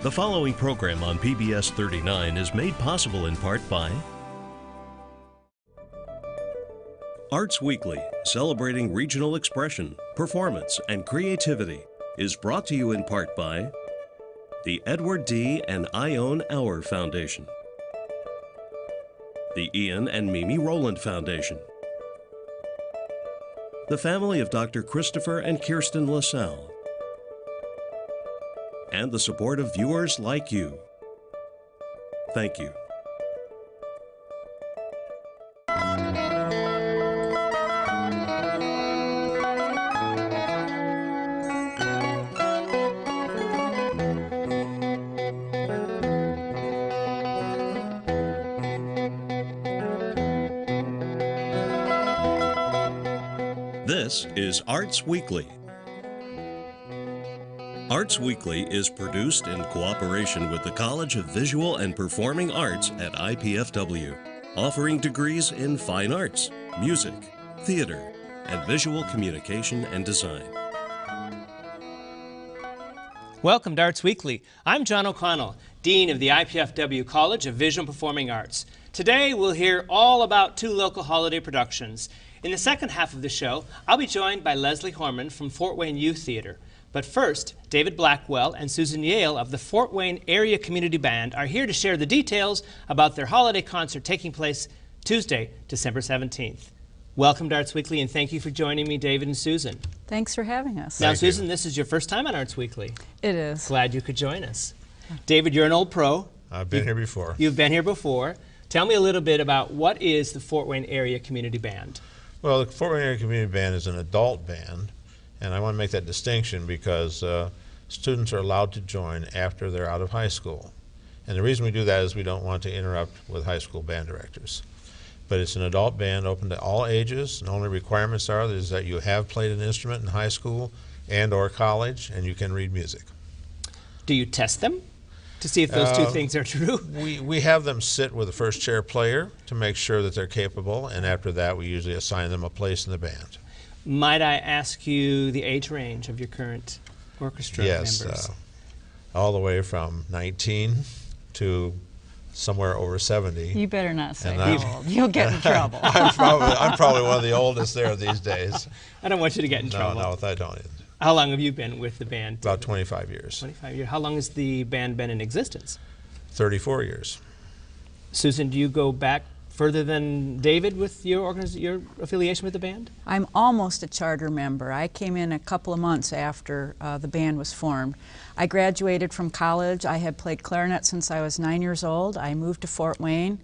The following program on PBS 39 is made possible in part by Arts Weekly, celebrating regional expression, performance, and creativity, is brought to you in part by the Edward D. and Ione Auer Foundation, the Ian and Mimi Rowland Foundation, the family of Dr. Christopher and Kirsten LaSalle, and the support of viewers like you. Thank you. This is Arts Weekly. Arts Weekly is produced in cooperation with the College of Visual and Performing Arts at IPFW, offering degrees in fine arts, music, theater, and visual communication and design. Welcome to Arts Weekly. I'm John O'Connell, Dean of the IPFW College of Visual and Performing Arts. Today we'll hear all about two local holiday productions. In the second half of the show, I'll be joined by Leslie Horman from Fort Wayne Youth Theater. But first, David Blackwell and Susan Jehl of the Fort Wayne Area Community Band are here to share the details about their holiday concert taking place Tuesday, December 17th. Welcome to Arts Weekly, and thank you for joining me, David and Susan. Thanks for having us. Now, Susan, this is your first time on Arts Weekly. It is. Glad you could join us. David, you're an old pro. I've been here before. You've been here before. Tell me a little bit about what is the Fort Wayne Area Community Band? Well, the Fort Wayne Area Community Band is an adult band, and I want to make that distinction because students are allowed to join after they're out of high school. And the reason we do that is we don't want to interrupt with high school band directors. But it's an adult band open to all ages, and the only requirements are is that you have played an instrument in high school and or college, and you can read music. Do you test them to see if those two things are true? We have them sit with a first chair player to make sure that they're capable, and after that we usually assign them a place in the band. Might I ask you the age range of your current orchestra members? Yes, all the way from 19 to somewhere over 70. You better not say how old. You'll get in trouble. I'm probably one of the oldest there these days. I don't want you to get in trouble. No, I don't. How long have you been with the band? About 25 years. 25 years. How long has the band been in existence? 34 years. Susan, do you go back further than David with your affiliation with the band? I'm almost a charter member. I came in a couple of months after the band was formed. I graduated from college. I had played clarinet since I was 9 years old. I moved to Fort Wayne,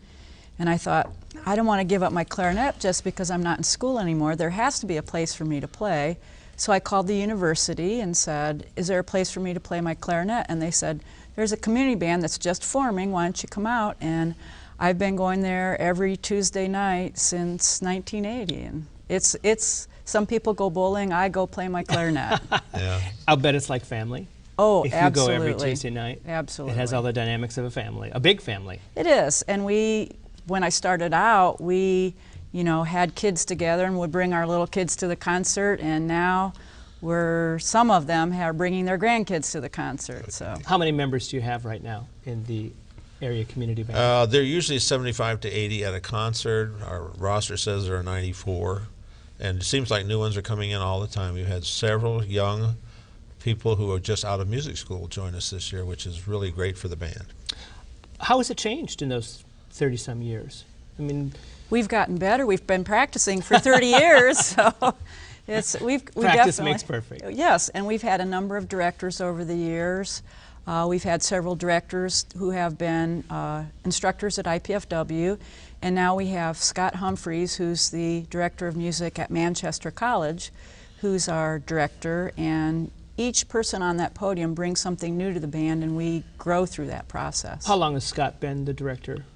and I thought, I don't want to give up my clarinet just because I'm not in school anymore. There has to be a place for me to play. So I called the university and said, is there a place for me to play my clarinet? And they said, there's a community band that's just forming. Why don't you come out? And I've been going there every Tuesday night since 1980. And it's some people go bowling, I go play my clarinet. Yeah. I'll bet it's like family. Oh, if absolutely. you go every Tuesday night. Absolutely. It has all the dynamics of a family, a big family. It is. And when I started out, we had kids together and would bring our little kids to the concert, and now some of them are bringing their grandkids to the concert. So, how many members do you have right now in the area community band? They're usually 75 to 80 at a concert. Our roster says there are 94, and it seems like new ones are coming in all the time. We've had several young people who are just out of music school join us this year, which is really great for the band. How has it changed in those 30-some years? I mean, we've gotten better. We've been practicing for 30 years, so we practice makes perfect. Yes, and we've had a number of directors over the years. We've had several directors who have been instructors at IPFW, and now we have Scott Humphreys, who's the director of music at Manchester College, who's our director, and each person on that podium brings something new to the band, and we grow through that process. How long has Scott been the director?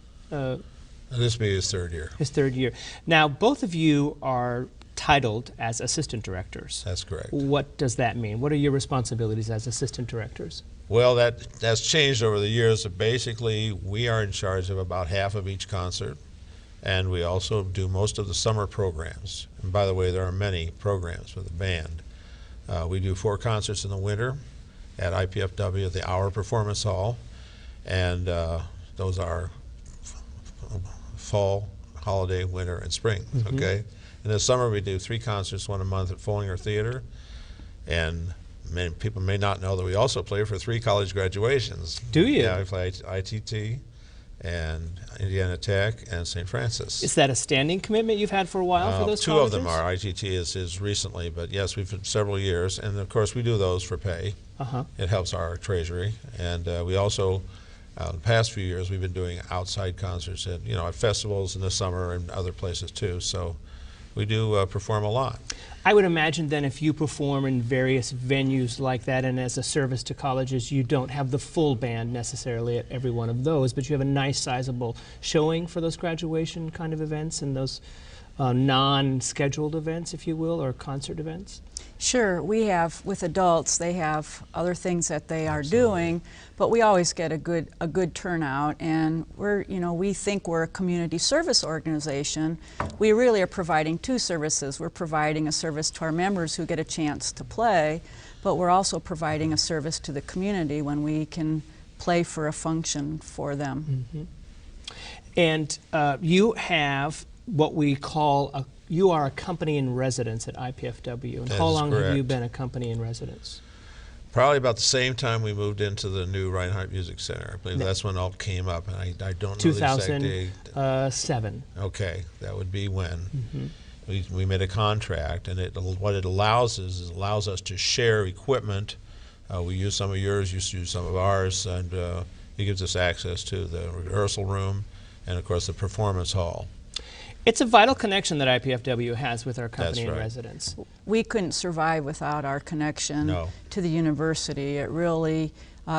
This will be his third year. His third year. Now, both of you are titled as assistant directors. That's correct. What does that mean? What are your responsibilities as assistant directors? Well, that's changed over the years. Basically, we are in charge of about half of each concert, and we also do most of the summer programs. And by the way, there are many programs for the band. We do 4 concerts in the winter, at IPFW at the Hour Performance Hall, and those are fall, holiday, winter, and spring. Okay. In the summer, we do 3 concerts, 1 a month at Follinger Theater, and many people may not know that we also play for 3 college graduations. Do you? Yeah, we play ITT and Indiana Tech and St. Francis. Is that a standing commitment you've had for a while for those 2 colleges? of them are. ITT is recently, but yes, we've had several years, and of course we do those for pay. It helps our treasury, and we also, the past few years, we've been doing outside concerts at at festivals in the summer and other places too. So we do perform a lot. I would imagine then if you perform in various venues like that and as a service to colleges, you don't have the full band necessarily at every one of those, but you have a nice sizable showing for those graduation kind of events and those non-scheduled events, if you will, or concert events? Sure, we have, with adults, they have other things that they are doing, but we always get a good turnout, and we think we're a community service organization. We really are providing 2 services. We're providing a service to our members who get a chance to play, but we're also providing a service to the community when we can play for a function for them. And you have what we call you are a company in residence at IPFW. And how long have you been a company in residence? Probably about the same time we moved into the new Reinhardt Music Center. I believe that's when it all came up, and I don't know the exact date. 2007. Okay, that would be when. We made a contract, and what it allows is it allows us to share equipment. We use some of yours, you use some of ours, and it gives us access to the rehearsal room and, of course, the performance hall. It's a vital connection that IPFW has with our company in residence. We couldn't survive without our connection to the university. It really,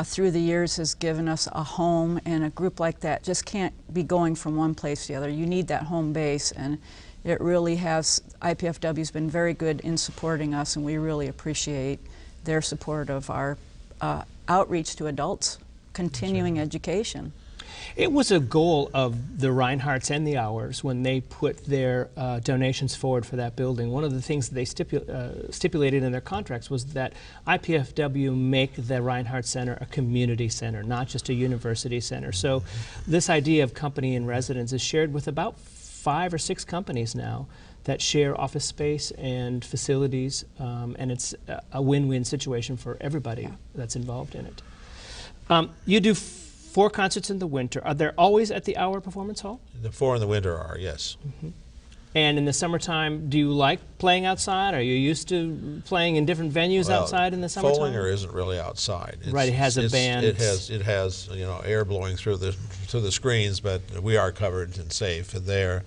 through the years, has given us a home, and a group like that just can't be going from one place to the other. You need that home base, and it really has. IPFW's been very good in supporting us, and we really appreciate their support of our outreach to adults, continuing education. It was a goal of the Reinhardts and the Hours when they put their donations forward for that building. One of the things that they stipulated in their contracts was that IPFW make the Reinhardt Center a community center, not just a university center. So this idea of company in residence is shared with about 5 or 6 companies now that share office space and facilities, and it's a win-win situation for everybody that's involved in it. You do 4 concerts in the winter. Are they always at the Hour Performance Hall? The 4 in the winter are, yes. And in the summertime, do you like playing outside? Are you used to playing in different venues outside in the summertime? Follinger isn't really outside. Right, it has a band. It has air blowing through the screens, but we are covered and safe there.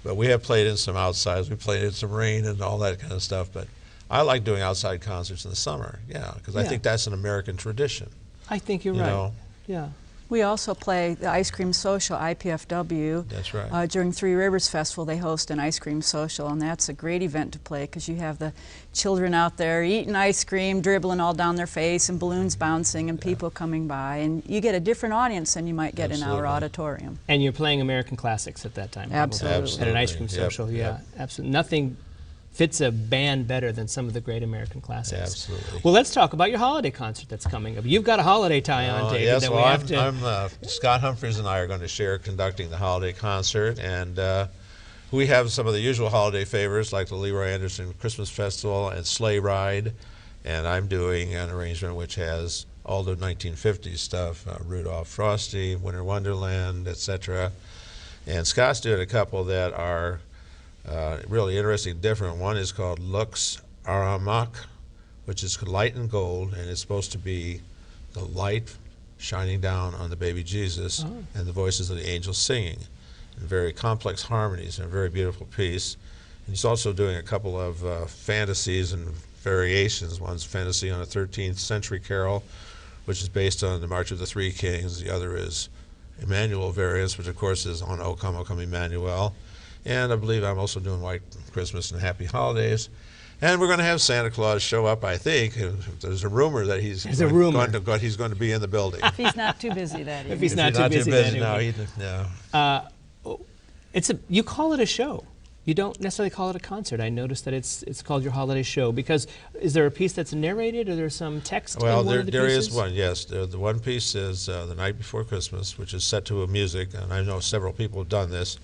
But we have played in some outsides. We played in some rain and all that kind of stuff. But I like doing outside concerts in the summer, because I think that's an American tradition. I think you're right. Yeah. We also play the Ice Cream Social, IPFW. That's right. During Three Rivers Festival, they host an ice cream social, and that's a great event to play because you have the children out there eating ice cream, dribbling all down their face, and balloons bouncing, and people coming by. And you get a different audience than you might get in our auditorium. And you're playing American classics at that time. Absolutely. At an ice cream social, absolutely. Nothing fits a band better than some of the great American classics. Absolutely. Well, let's talk about your holiday concert that's coming up. You've got a holiday tie-on, David. Yes, that well, we have to... Scott Humphreys and I are going to share conducting the holiday concert, and we have some of the usual holiday favorites like the Leroy Anderson Christmas Festival and Sleigh Ride, and I'm doing an arrangement which has all the 1950s stuff, Rudolph, Frosty, Winter Wonderland, etc. And Scott's doing a couple that are really interesting, different. One is called Lux Aramak, which is light and gold, and it's supposed to be the light shining down on the baby Jesus and the voices of the angels singing, and very complex harmonies and a very beautiful piece. And he's also doing a couple of fantasies and variations. One's Fantasy on a 13th Century Carol, which is based on the March of the Three Kings. The other is Emmanuel variants, which of course is on O Come Emmanuel. And I believe I'm also doing White Christmas and Happy Holidays. And we're going to have Santa Claus show up, I think. There's a rumor that he's going to be in the building. If he's not too busy that evening. If he's not too busy that evening. No. You call it a show. You don't necessarily call it a concert. I noticed that it's called your holiday show because is there a piece that's narrated or there's some text? Well, in one of the there pieces? is one, yes. The one piece is The Night Before Christmas, which is set to a music, and I know several people have done this,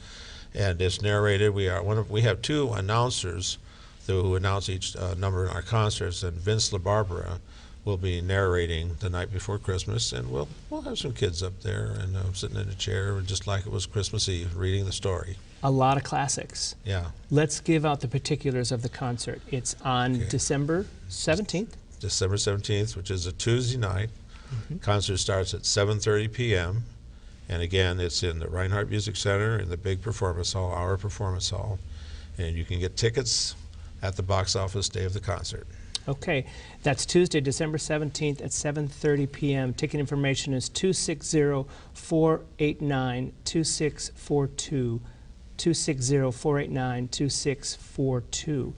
and it's narrated. We have two announcers who announce each number in our concerts, and Vince LaBarbera will be narrating The Night Before Christmas, and we'll have some kids up there and sitting in a chair just like it was Christmas Eve, reading the story. A lot of classics. Yeah. Let's give out the particulars of the concert. It's on December 17th. December 17th, which is a Tuesday night. Concert starts at 7:30 p.m. And again, it's in the Reinhardt Music Center in the big performance hall, our performance hall. And you can get tickets at the box office day of the concert. Okay, that's Tuesday, December 17th at 7:30 p.m. Ticket information is 260-489-2642, 260-489-2642.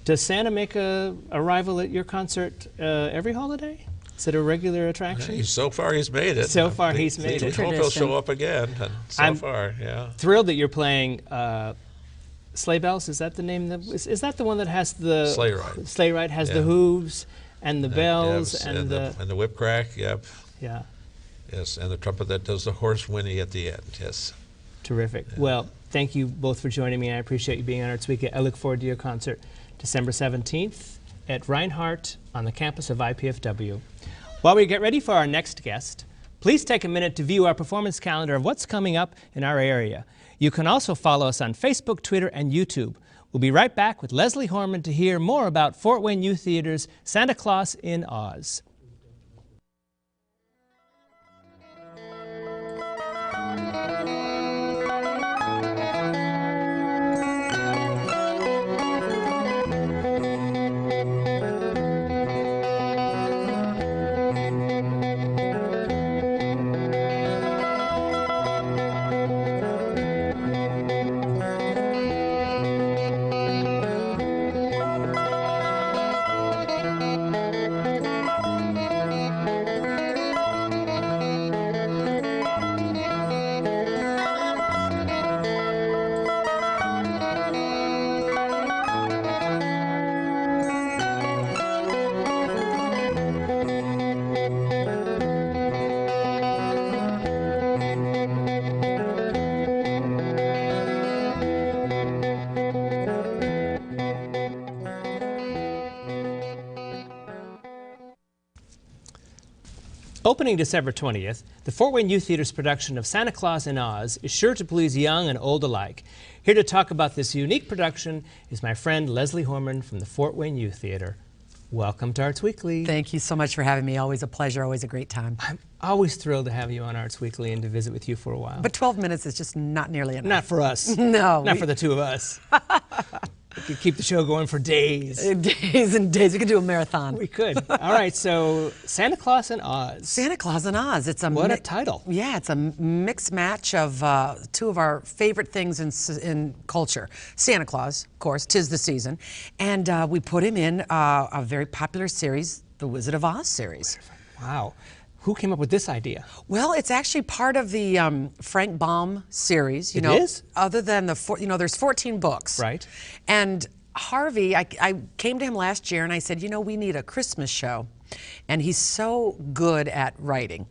Does Santa make a arrival at your concert every holiday? Is it a regular attraction? So far, he's made it. So far, he's made it. We hope he'll show up again. I'm far, yeah. Thrilled that you're playing Sleigh Bells. Is that the name? Is that the one that has the Sleigh Ride? Sleigh Ride has the hooves and the bells and the whip crack. Yep. Yeah. Yes, and the trumpet that does the horse whinny at the end. Yes. Terrific. Yeah. Well, thank you both for joining me. I appreciate you being on Arts Week. I look forward to your concert December 17th at Reinhardt on the campus of IPFW. While we get ready for our next guest, please take a minute to view our performance calendar of what's coming up in our area. You can also follow us on Facebook, Twitter, and YouTube. We'll be right back with Leslie Horman to hear more about Fort Wayne Youth Theater's Santa Claus in Oz. Opening December 20th, the Fort Wayne Youth Theater's production of Santa Claus in Oz is sure to please young and old alike. Here to talk about this unique production is my friend Leslie Horman from the Fort Wayne Youth Theater. Welcome to Arts Weekly. Thank you so much for having me. Always a pleasure, always a great time. I'm always thrilled to have you on Arts Weekly and to visit with you for a while. But 12 minutes is just not nearly enough. Not for us. No. Not for the two of us. We could keep the show going for days. Days and days. We could do a marathon. We could. All right, so Santa Claus in Oz. Santa Claus in Oz. It's a what a title. Yeah, it's a mixed match of two of our favorite things in culture. Santa Claus, of course, 'tis the season. And we put him in a very popular series, the Wizard of Oz series. Wow. Who came up with this idea? Well, it's actually part of the Frank Baum series. It is? Other than there's 14 books. Right. And Harvey, I came to him last year and I said, we need a Christmas show. And he's so good at writing.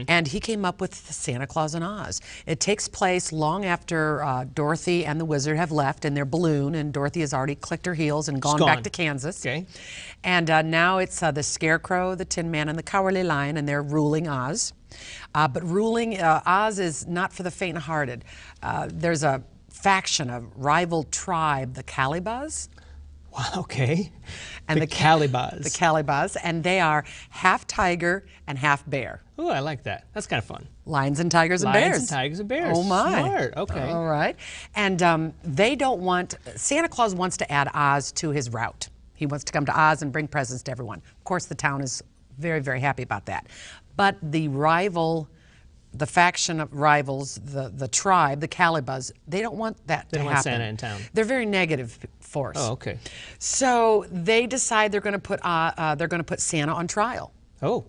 And he came up with Santa Claus in Oz. It takes place long after Dorothy and the wizard have left in their balloon, and Dorothy has already clicked her heels and gone back to Kansas. Okay. And now it's the Scarecrow, the Tin Man, and the Cowardly Lion, and they're ruling Oz. But ruling Oz is not for the faint-hearted. There's a faction, a rival tribe, the Calibas. Wow, okay. And the Calibas. The Calibas, and they are half tiger and half bear. Oh, I like that. That's kind of fun. Lions and tigers and bears. Lions and tigers and bears. Oh my. Smart, okay. All right. And they don't want, Santa Claus wants to add Oz to his route. He wants to come to Oz and bring presents to everyone. Of course, the town is very, very happy about that. But the faction of rivals, the tribe, the Calibas, they don't want that to happen. They don't want Santa in town. They're very negative force. Oh, okay. So they decide they're going to put Santa on trial. Oh.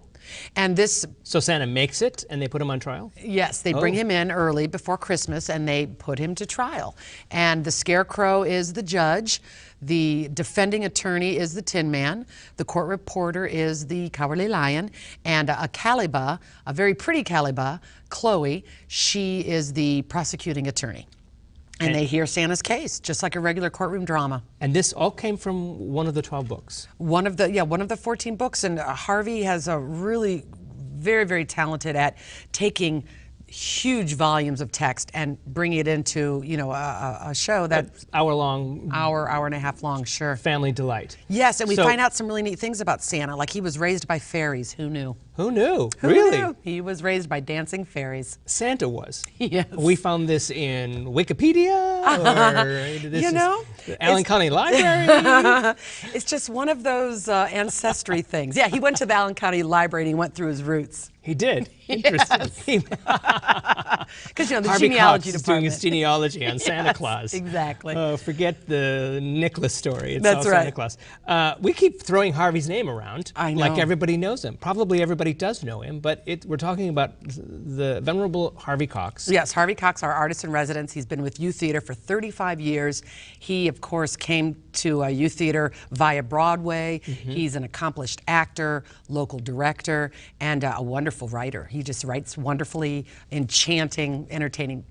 And this, So Santa makes it, and they put him on trial? yes, they bring him in early before Christmas, and they put him to trial. And the Scarecrow is the judge. The defending attorney is the Tin Man. The court reporter is the Cowardly Lion. And a Caliba, a very pretty Caliba, Chloe, she is the prosecuting attorney. And they hear Santa's case, just like a regular courtroom drama. And this all came from one of the 12 books? One of the 14 books. And Harvey has a really very, very talented at taking huge volumes of text and bringing it into, you know, a show that's hour-long, hour and a half long, sure. family delight. Yes, and we So- find out some really neat things about Santa. Like he was raised by fairies. Who knew? Who knew? Who Really? knew? He was raised by dancing fairies. Santa was. Yes. We found this in Wikipedia, or this You know, is the Allen County Library. It's just one of those ancestry things. Yeah, he went to the Allen County Library and he went through his roots. He did. Interesting. Because, you know, the Harvey genealogy Cox is doing department. his genealogy on Santa Yes, Claus. exactly. Forget the Nicholas story. It's That's all Santa right. Claus. We keep throwing Harvey's name around. I Like know. everybody knows him. Probably everybody does know him, but we're talking about the venerable Harvey Cox. Yes, Harvey Cox, our artist in residence. He's been with youth theater for 35 years. He, of course, came to youth theater via Broadway. He's an accomplished actor, local director, and a wonderful writer. He just writes wonderfully enchanting, entertaining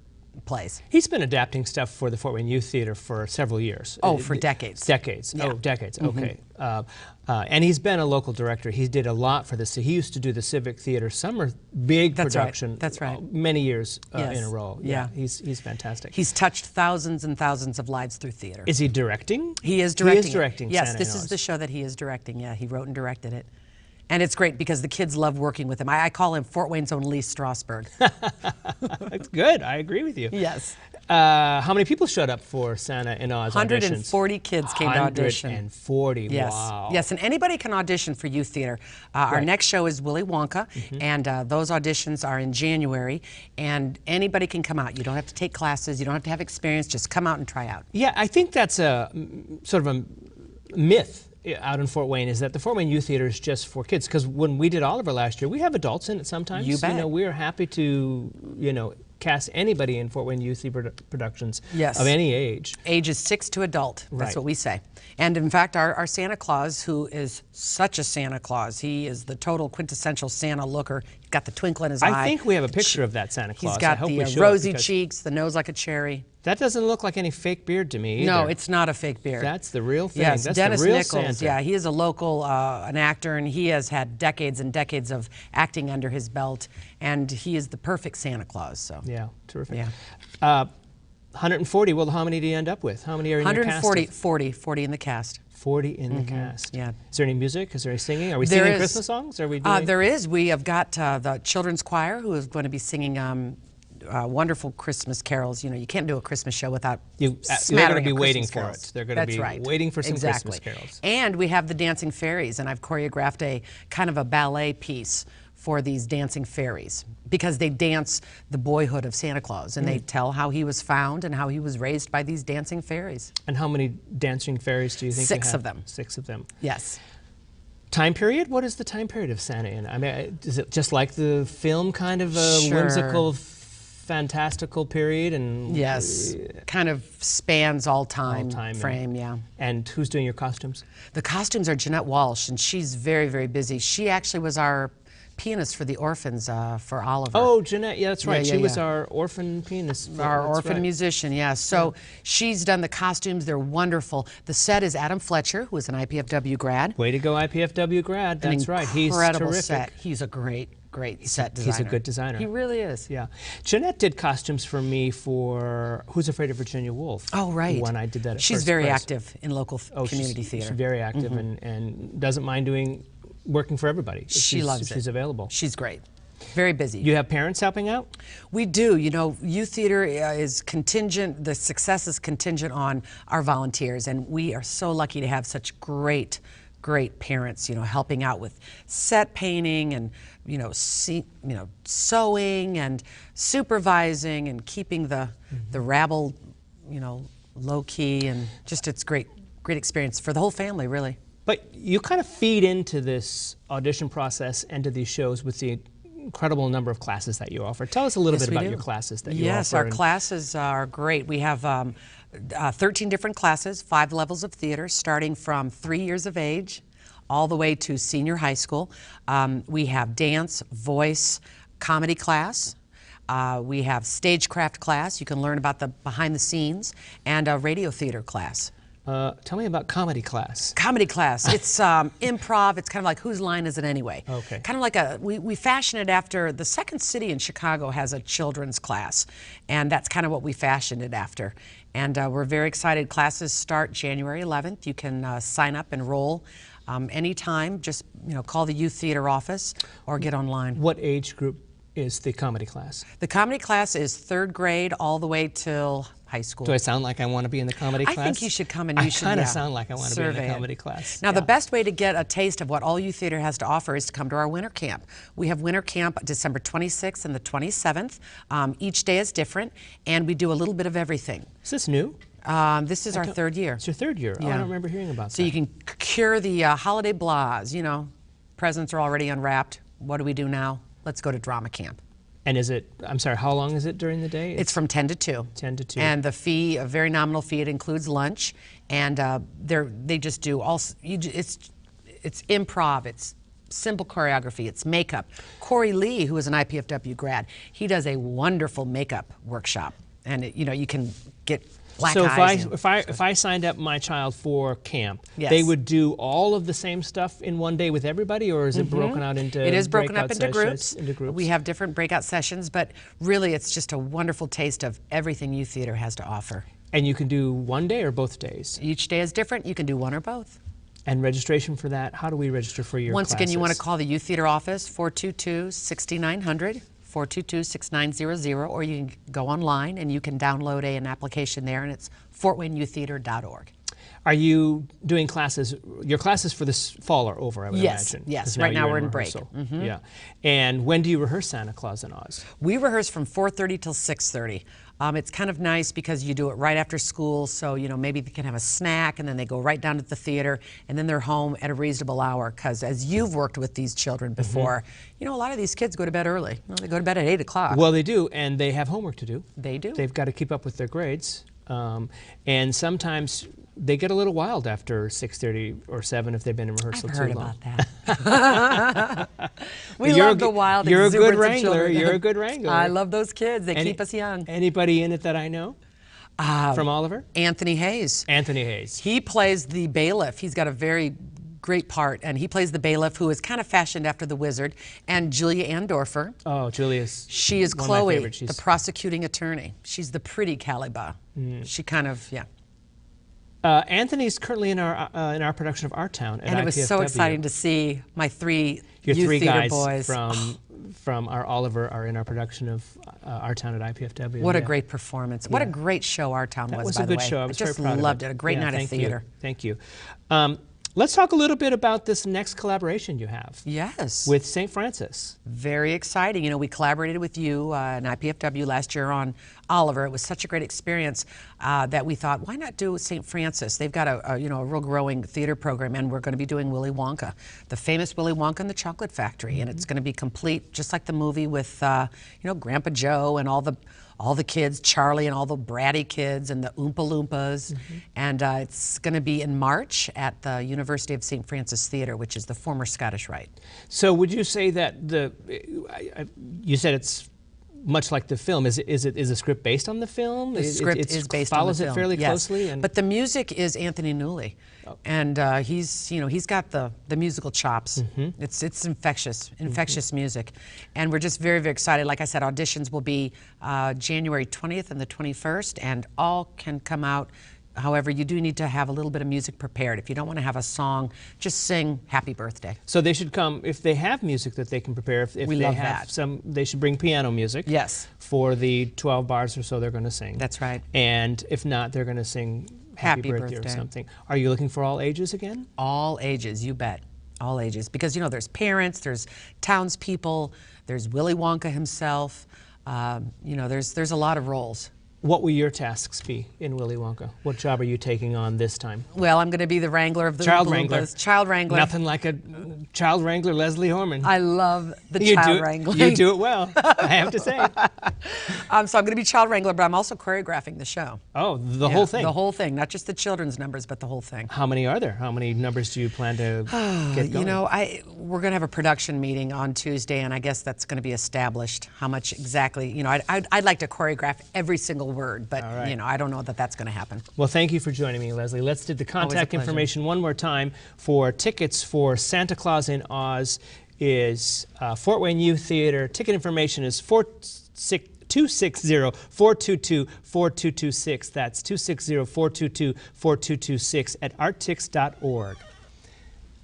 plays. He's been adapting stuff for the Fort Wayne Youth Theater for several years. Oh, for decades. Decades. Yeah. Oh, decades. Okay. And he's been a local director. He did a lot for this. He used to do the Civic Theater summer big That's right. production. That's right. Many years Yes. in a row. Yeah. He's fantastic. He's touched thousands and thousands of lives through theater. Is he directing? He is directing. He is directing. Yes, Santa this is Knows. the show that he is directing. Yeah, he wrote and directed it. And it's great because the kids love working with him. I call him Fort Wayne's own Lee Strasberg. That's good. I agree with you. Yes. How many people showed up for Santa in Oz auditions? 140 kids came to audition. 140. Yes. Wow. Yes, and anybody can audition for youth theater. Our Right. next show is Willy Wonka, and those auditions are in January. And anybody can come out. You don't have to take classes. You don't have to have experience. Just come out and try out. Yeah, I think that's a sort of a myth out in Fort Wayne, is that the Fort Wayne Youth Theater is just for kids. Because when we did Oliver last year, we have adults in it sometimes. You bet. know, we're happy to, cast anybody in Fort Wayne Youth Theater productions Yes. of any age. Ages 6 to adult. That's Right. what we say. And in fact, our Santa Claus, who is such a Santa Claus, he is the total quintessential Santa looker. He's got the twinkle in his eye. I think we have a picture of that Santa Claus. He's I got hope the we show it rosy because cheeks, the nose like a cherry. That doesn't look like any fake beard to me either. No, it's not a fake beard. That's the real thing. Yes, That's Dennis the real Nichols. Santa. Yeah, he is a local an actor, and he has had decades and decades of acting under his belt, and he is the perfect Santa Claus. So Yeah, terrific. Yeah. 140, well, how many do you end up with? How many are in your cast? 140, 40 in the cast. 40 in the cast. yeah. Is there any music? Is there any singing? Are we There singing is. Christmas songs? Are we doing? There is. We have got the children's choir who is going to be singing wonderful Christmas carols. You know, you can't do a Christmas show without they're going to smattering be of waiting Christmas for carols. it. They're going to That's be right. waiting for some exactly. Christmas carols. And we have the dancing fairies, and I've choreographed a kind of a ballet piece for these dancing fairies because they dance the boyhood of Santa Claus, and they tell how he was found and how he was raised by these dancing fairies. And how many dancing fairies do you think you 6 have? of them. 6 of them. Yes. Time period? What is the time period of Santa in? I mean, is it just like the film, kind of a Sure. whimsical, fantastical period? And Yes. Kind of spans all time, All time, frame, yeah. And who's doing your costumes? The costumes are Jeanette Walsh, and she's very, very busy. She actually was our pianist for the orphans for Oliver. Oh, Jeanette, yeah, that's right. Yeah, She yeah, was yeah. our orphan pianist. Our That's orphan right. musician, yeah. So she's done the costumes. They're wonderful. The set is Adam Fletcher, who is an IPFW grad. Way to go, IPFW grad. That's right. He's Incredible terrific. set. He's a great set designer. He's a good designer. He really is. Yeah. Jeanette did costumes for me for Who's Afraid of Virginia Woolf. Oh, right. When I did that at She's First very Press. active in local Oh, community she's theater. very active and doesn't mind working for everybody. if She loves if it. She's available. She's great. Very busy. You have parents helping out? We do. You know, youth theater is contingent, the success is contingent on our volunteers, and we are so lucky to have such great parents, you know, helping out with set painting and, sewing and supervising and keeping the rabble, low key, and just it's great experience for the whole family, really. But you kind of feed into this audition process and to these shows with the incredible number of classes that you offer. Tell us a little bit about your classes that you offer. Yes, our classes are great. We have 13 different classes, 5 levels of theater, starting from 3 years of age all the way to senior high school. We have dance, voice, comedy class. We have stagecraft class. You can learn about the behind the scenes, and a radio theater class. Tell me about comedy class. Comedy class. It's improv. It's kind of like whose line is it anyway? Okay. Kind of like we fashion it after, the Second City in Chicago has a children's class, and that's kind of what we fashioned it after. And we're very excited. Classes start January 11th. You can sign up, enroll anytime. Just call the youth theater office or get online. What age group is the comedy class? The comedy class is 3rd grade all the way till high school. Do I sound like I want to be in the comedy class? I think you should come and you should. I kind of sound like I want to be in the comedy it. class. Now, the best way to get a taste of what all youth theater has to offer is to come to our winter camp. We have winter camp December 26th and the 27th. Each day is different, and we do a little bit of everything. Is this new? This is our 3rd year. It's your 3rd year. Yeah. Oh, I don't remember hearing about that. So you can cure the holiday blahs. Presents are already unwrapped. What do we do now? Let's go to drama camp. And is it, I'm sorry, how long is it during the day? It's from 10 to 2. 10 to 2. And the fee, a very nominal fee, it includes lunch. And they just do all, it's improv, it's simple choreography, it's makeup. Corey Lee, who is an IPFW grad, he does a wonderful makeup workshop. And you can get black eyes. So if I signed up my child for camp, Yes. they would do all of the same stuff in one day with everybody, or is it broken out into It is broken up breakout into sessions, groups. We have different breakout sessions, but really it's just a wonderful taste of everything youth theater has to offer. And you can do one day or both days? Each day is different. You can do one or both. And registration for that, how do we register for your Once classes? again, you want to call the youth theater office, 422-6900. 422-6900, or you can go online and you can download an application there, and it's fortwayneyouththeater.org. Are you doing classes? Your classes for this fall are over, I would imagine. Yes, 'Cause right now you're we're in break. Yeah. And when do you rehearse Santa Claus in Oz? We rehearse from 4:30 till 6:30. It's kind of nice because you do it right after school, so maybe they can have a snack and then they go right down to the theater and then they're home at a reasonable hour. Because as you've worked with these children before, a lot of these kids go to bed early. They go to bed at 8 o'clock. Well, they do, and they have homework to do. They do. They've got to keep up with their grades, and sometimes they get a little wild after 6:30 or 7 if they've been in rehearsal I've too heard long. about that. We love the wild You're a good exuberance of wrangler. children. You're a good wrangler. I love those kids. They keep us young. Anybody in it that I know from Oliver? Anthony Hayes. Anthony Hayes. He plays the bailiff. He's got a very great part, and he plays the bailiff, who is kind of fashioned after the wizard. And Julia Andorfer. Oh, Julia's. She is one of my Chloe, favorites. the prosecuting attorney. She's the pretty Caliban. She kind of, yeah. Anthony's currently in our production of Our Town at And it was so IPFW. exciting to see my 3 Your youth 3 theater guys boys. from our Oliver are in our production of Our Town at IPFW. What a Yeah. great performance. What a great show Our Town That was by a the good way. show. I was just very proud loved of it. A great Yeah, night of thank theater. You. Thank you. Let's talk a little bit about this next collaboration you have. Yes. With St. Francis. Very exciting. We collaborated with you in IPFW last year on Oliver. It was such a great experience that we thought, why not do St. Francis? They've got a real growing theater program, and we're going to be doing Willy Wonka, the famous Willy Wonka and the Chocolate Factory, and it's going to be complete, just like the movie with Grandpa Joe and all the kids, Charlie and all the bratty kids and the Oompa Loompas. And it's going to be in March at the University of St. Francis Theatre, which is the former Scottish Rite. So would you say that you said it's much like the film. Is the script based on the film? The script is based on the film. Follows it fairly yes. closely. And but the music is Anthony Newley, and he's got the musical chops. It's infectious music, and we're just very excited. Like I said, auditions will be January 20th and the 21st, and all can come out. However, you do need to have a little bit of music prepared. If you don't want to have a song, just sing Happy Birthday. So they should come, if they have music that they can prepare, if we they love have that. some, they should bring piano music. Yes. For the 12 bars or so they're going to sing. That's right. And if not, they're going to sing Happy Birthday or something. Are you looking for all ages again? All ages, you bet. All ages. Because, there's parents, there's townspeople, there's Willy Wonka himself. There's a lot of roles. What will your tasks be in Willy Wonka? What job are you taking on this time? Well, I'm going to be the wrangler of the Child wrangler. Child wrangler. Nothing like a child wrangler, Leslie Horman. I love the You child do, wrangling. you do it well, I have to say. So I'm going to be child wrangler, but I'm also choreographing the show. Oh, the whole thing? The whole thing, not just the children's numbers, but the whole thing. How many are there? How many numbers do you plan to get going? You know, we're going to have a production meeting on Tuesday, and I guess that's going to be established. How much exactly? You know, I'd like to choreograph every single word, but you know, I don't know that that's going to happen. Well, thank you for joining me, Leslie. Let's do the contact information one more time for tickets for Santa Claus in Oz. Is Fort Wayne Youth Theater. Ticket information is 260-422-4226. That's 260-422-4226 at arttix.org.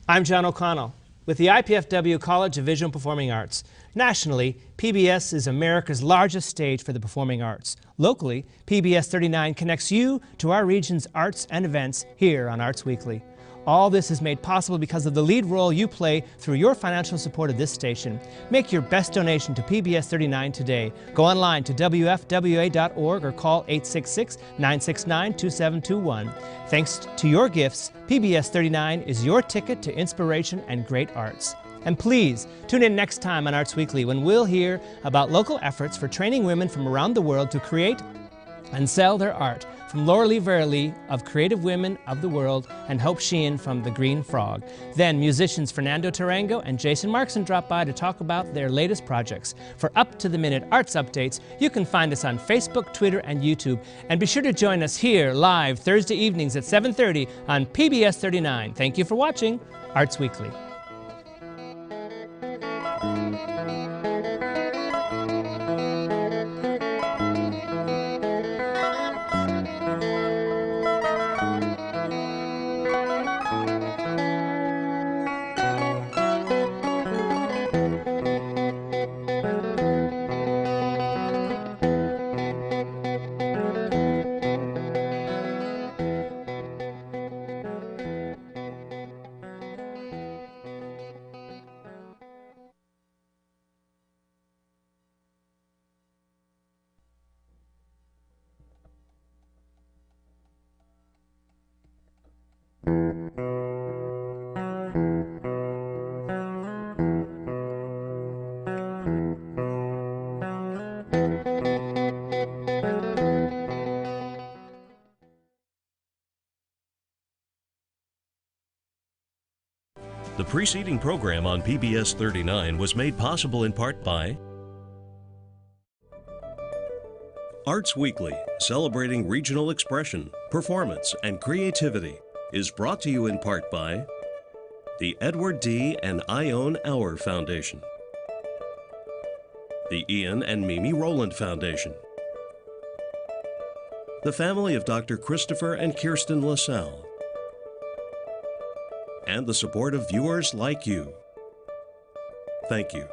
I'm John O'Connell with the IPFW College of Visual and Performing Arts. Nationally, PBS is America's largest stage for the performing arts. Locally, PBS 39 connects you to our region's arts and events here on Arts Weekly. All this is made possible because of the lead role you play through your financial support of this station. Make your best donation to PBS 39 today. Go online to WFWA.org or call 866-969-2721. Thanks to your gifts, PBS 39 is your ticket to inspiration and great arts. And please, tune in next time on Arts Weekly when we'll hear about local efforts for training women from around the world to create and sell their art. From Laura Lee Verley of Creative Women of the World and Hope Sheehan from The Green Frog. Then musicians Fernando Tarango and Jason Markson drop by to talk about their latest projects. For up-to-the-minute arts updates, you can find us on Facebook, Twitter, and YouTube. And be sure to join us here live Thursday evenings at 7:30 on PBS 39. Thank you for watching Arts Weekly. The preceding program on PBS 39 was made possible in part by Arts Weekly, celebrating regional expression, performance, and creativity, is brought to you in part by the Edward D. and Ione Auer Foundation, the Ian and Mimi Rowland Foundation, the family of Dr. Christopher and Kirsten LaSalle, and the support of viewers like you. Thank you.